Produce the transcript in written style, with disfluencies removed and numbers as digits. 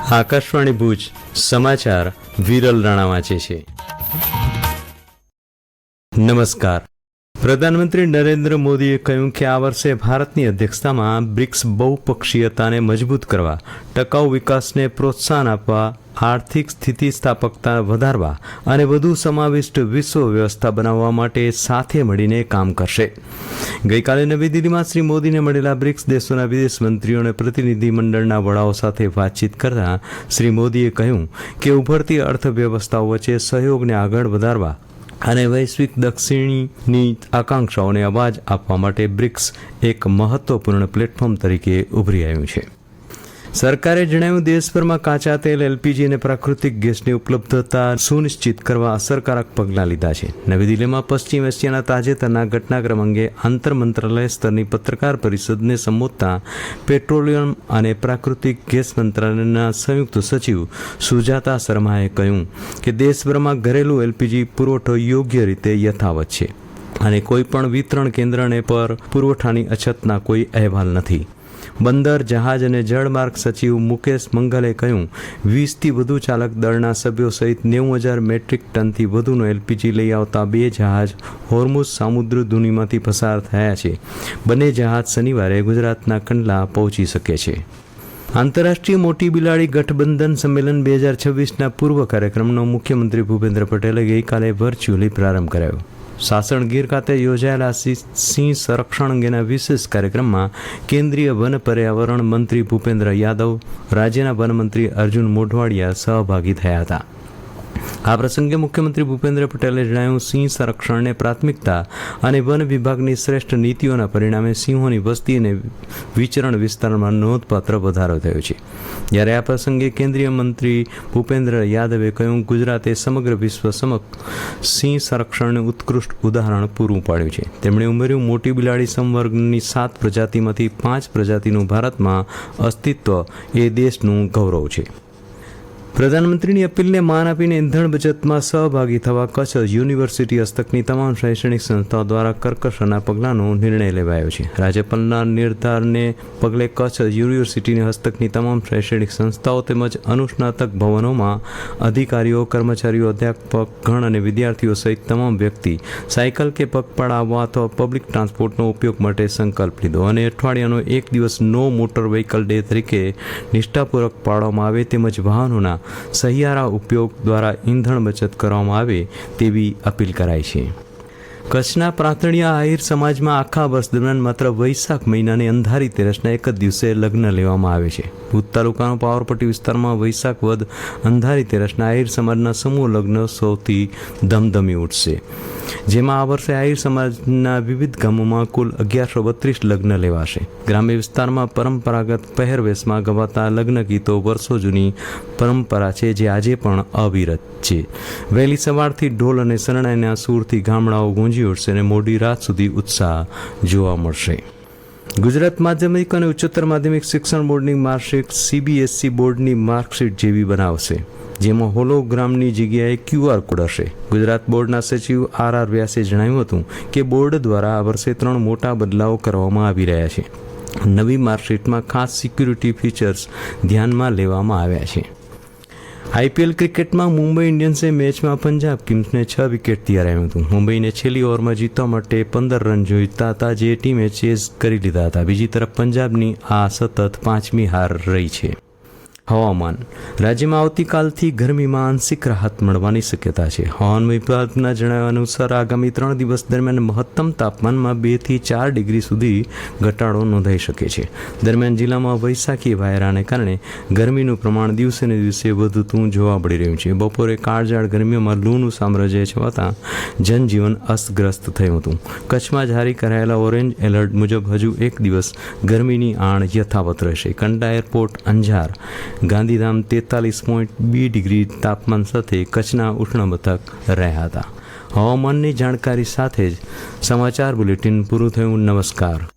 આકાશવાણી ભુજ સમાચાર વિરલ રાણા વાંચે છે. નમસ્કાર. પ્રધાનમંત્રી નરેન્દ્ર મોદીએ કહ્યું કે આ વર્ષે ભારતની અધ્યક્ષતામાં બ્રિક્સ બહુપક્ષીયતાને મજબૂત કરવા, ટકાઉ વિકાસને પ્રોત્સાહન આપવા, આર્થિક સ્થિતિસ્થાપકતા વધારવા અને વધુ સમાવિષ્ટ વિશ્વ વ્યવસ્થા બનાવવા માટે સાથે મળીને કામ કરશે. ગઈકાલે નવી દિલ્હીમાં શ્રી મોદીને મળેલા બ્રિક્સ દેશોના વિદેશ મંત્રીઓ અને પ્રતિનિધિમંડળના વડાઓ સાથે વાતચીત કરતા શ્રી મોદીએ કહ્યું કે ઉભરતી અર્થવ્યવસ્થાઓ વચ્ચે સહયોગને આગળ વધારવા અને વૈશ્વિક દક્ષિણીની આકાંક્ષાઓને અવાજ આપવા માટે બ્રિક્સ એક મહત્વપૂર્ણ પ્લેટફોર્મ તરીકે ઉભરી આવ્યું છે. સરકારે જણાવ્યું, દેશભરમાં કાચા તેલ, એલપીજી અને પ્રાકૃતિક ગેસની ઉપલબ્ધતા સુનિશ્ચિત કરવા અસરકારક પગલાં લીધા છે. નવી દિલ્હીમાં પશ્ચિમ એશિયાના તાજેતરના ઘટનાક્રમ અંગે આંતર મંત્રાલય સ્તરની પત્રકાર પરિષદને સંબોધતા પેટ્રોલિયમ અને પ્રાકૃતિક ગેસ મંત્રાલયના સંયુક્ત સચિવ સુજાતા શર્માએ કહ્યું કે દેશભરમાં ઘરેલું એલપીજી પુરવઠો યોગ્ય રીતે યથાવત છે અને કોઈપણ વિતરણ કેન્દ્રને પર પુરવઠાની અછતના કોઈ અહેવાલ નથી. બંદર, જહાજ અને જળમાર્ગ સચિવ મુકેશ મંગલે કહ્યું, 20થી વધુ ચાલક દળના સભ્યો સહિત 90,000 મેટ્રિક ટનથી વધુનો એલપીજી લઈ આવતા 2 જહાજ હોર્મુઝ સામુદ્રધુનીમાંથી પસાર થયા છે. બંને જહાજ શનિવારે ગુજરાતના કંડલા પહોંચી શકે છે. આંતરરાષ્ટ્રીય મોટી બિલાડી ગઠબંધન સંમેલન 2026ના પૂર્વ કાર્યક્રમનો મુખ્યમંત્રી ભૂપેન્દ્ર પટેલે ગઈકાલે વર્ચ્યુઅલી પ્રારંભ કરાવ્યો. સાસણગીર ખાતે યોજાયેલા સિંહ સંરક્ષણ અંગેના વિશેષ કાર્યક્રમમાં કેન્દ્રીય વન પર્યાવરણ મંત્રી ભૂપેન્દ્ર યાદવ, રાજ્યના વનમંત્રી અર્જુન મોઢવાડિયા સહભાગી થયા હતા. આ પ્રસંગે મુખ્યમંત્રી ભૂપેન્દ્ર પટેલે જણાવ્યું, સિંહ સંરક્ષણને પ્રાથમિકતા અને વન વિભાગની શ્રેષ્ઠ નીતિઓના પરિણામે સિંહોની વસ્તી અને વિચરણ વિસ્તારમાં નોંધપાત્ર વધારો થયો છે. જ્યારે આ પ્રસંગે કેન્દ્રીય મંત્રી ભૂપેન્દ્ર યાદવે કહ્યું, ગુજરાતે સમગ્ર વિશ્વ સમક્ષ સિંહ સંરક્ષણનું ઉત્કૃષ્ટ ઉદાહરણ પૂરું પાડ્યું છે. તેમણે ઉમેર્યું, મોટી બિલાડી સંવર્ગની 7 પ્રજાતિમાંથી 5 પ્રજાતિનું ભારતમાં અસ્તિત્વ એ દેશનું ગૌરવ છે. પ્રધાનમંત્રીની અપીલને માન આપીને ઇંધણ બચતમાં સહભાગી થવા કચ્છ યુનિવર્સિટી હસ્તકની તમામ શૈક્ષણિક સંસ્થાઓ દ્વારા કરકસરના પગલાંનો નિર્ણય લેવાયો છે. રાજ્યપાલના નિર્ધારને પગલે કચ્છ યુનિવર્સિટીની હસ્તકની તમામ શૈક્ષણિક સંસ્થાઓ તેમજ અનુસ્નાતક ભવનોમાં અધિકારીઓ, કર્મચારીઓ, અધ્યાપક ગણ અને વિદ્યાર્થીઓ સહિત તમામ વ્યક્તિ સાયકલ કે પગપાળા આવવા અથવા પબ્લિક ટ્રાન્સપોર્ટનો ઉપયોગ માટે સંકલ્પ લીધો અને અઠવાડિયાનો એક દિવસ નો મોટર વ્હીકલ ડે તરીકે નિષ્ઠાપૂર્વક પાળવામાં આવે તેમજ વાહનોના સહિયારા ઉપયોગ દ્વારા ઇંધણ બચત કરવામાં આવે તેવી અપીલ કરાઈ છે. કચ્છના પ્રાંતણીયા આહિર સમાજમાં આખા વર્ષ દરમિયાન માત્ર વૈશાખ મહિનાની અંધારી તેરસના એક જ દિવસે લગ્ન લેવામાં આવે છે. ભુજ તાલુકાનો પાવરપટ્ટી વિસ્તારમાં વૈશાખ વદ અંધારી તેરસના આહિર સમાજના સમૂહ લગ્ન સૌથી ધમધમી ઉઠશે, જેમાં આ વર્ષે આહિર સમાજના વિવિધ ગામોમાં કુલ 1132 લગ્ન લેવાશે. ગ્રામ્ય વિસ્તારમાં પરંપરાગત પહેરવેશમાં ગવાતા લગ્ન ગીતો વર્ષો જૂની પરંપરા છે, જે આજે પણ અવિરત છે. વહેલી સવારથી ઢોલ અને શરણાઈના સૂરથી ગામડાઓ ગુંજી ઉઠશે અને મોડી રાત સુધી ઉત્સાહ જોવા મળશે. ગુજરાત માધ્યમિક અને ઉચ્ચતર માધ્યમિક શિક્ષણ બોર્ડની માર્કશીટ સીબીએસઈ બોર્ડની માર્કશીટ જેવી બનાવશે, જેમાં હોલોગ્રામની જગ્યાએ QR કોડ હશે. ગુજરાત બોર્ડના સચિવ RR વ્યાસે જણાવ્યું હતું કે બોર્ડ દ્વારા આ વર્ષે 3 મોટા બદલાવો કરવામાં આવી રહ્યા છે. નવી માર્કશીટમાં ખાસ સિક્યુરિટી ફીચર્સ ધ્યાનમાં લેવામાં આવ્યા છે. IPL ક્રિકેટમાં મુંબઈ ઇન્ડિયન્સે મેચમાં પંજાબ કિંગ્સને 6 વિકેટથી હરાવ્યું હતું. મુંબઈને છેલ્લી ઓવરમાં જીતવા માટે 15 રન જોઈતા હતા, જે ટીમે ચેઝ કરી લીધા હતા. બીજી તરફ પંજાબની આ સતત 5મી હાર રહી છે. હવામાન. રાજ્યમાં આવતીકાલથી ગરમીમાં આંશિક રાહત મળવાની શક્યતા છે. હવામાન વિભાગના જણાવ્યા અનુસાર આગામી 3 દિવસ દરમિયાન મહત્તમ તાપમાનમાં 2 થી 4 ડિગ્રી સુધી ઘટાડો નોંધાઈ શકે છે. દરમિયાન જિલ્લામાં વૈશાખી વાયરાને કારણે ગરમીનું પ્રમાણ દિવસે ને દિવસે વધતું જોવા મળી રહ્યું છે. બપોરે કાળઝાળ ગરમીમાં લૂનું સામ્રાજ્ય છવાતાં જનજીવન અસ્તગ્રસ્ત થયું હતું. કચ્છમાં જારી કરાયેલા ઓરેન્જ એલર્ટ મુજબ હજુ એક દિવસ ગરમીની આણ યથાવત રહેશે. કંડલા એરપોર્ટ, અંજાર, ગાંધીધામ 43.2 ડિગ્રી તાપમાન સાથે કચ્છના ઉષ્ણમથક રહ્યા હતા. હવામાનની જાણકારી સાથે જ સમાચાર બુલેટિન પૂરું થયું. નમસ્કાર.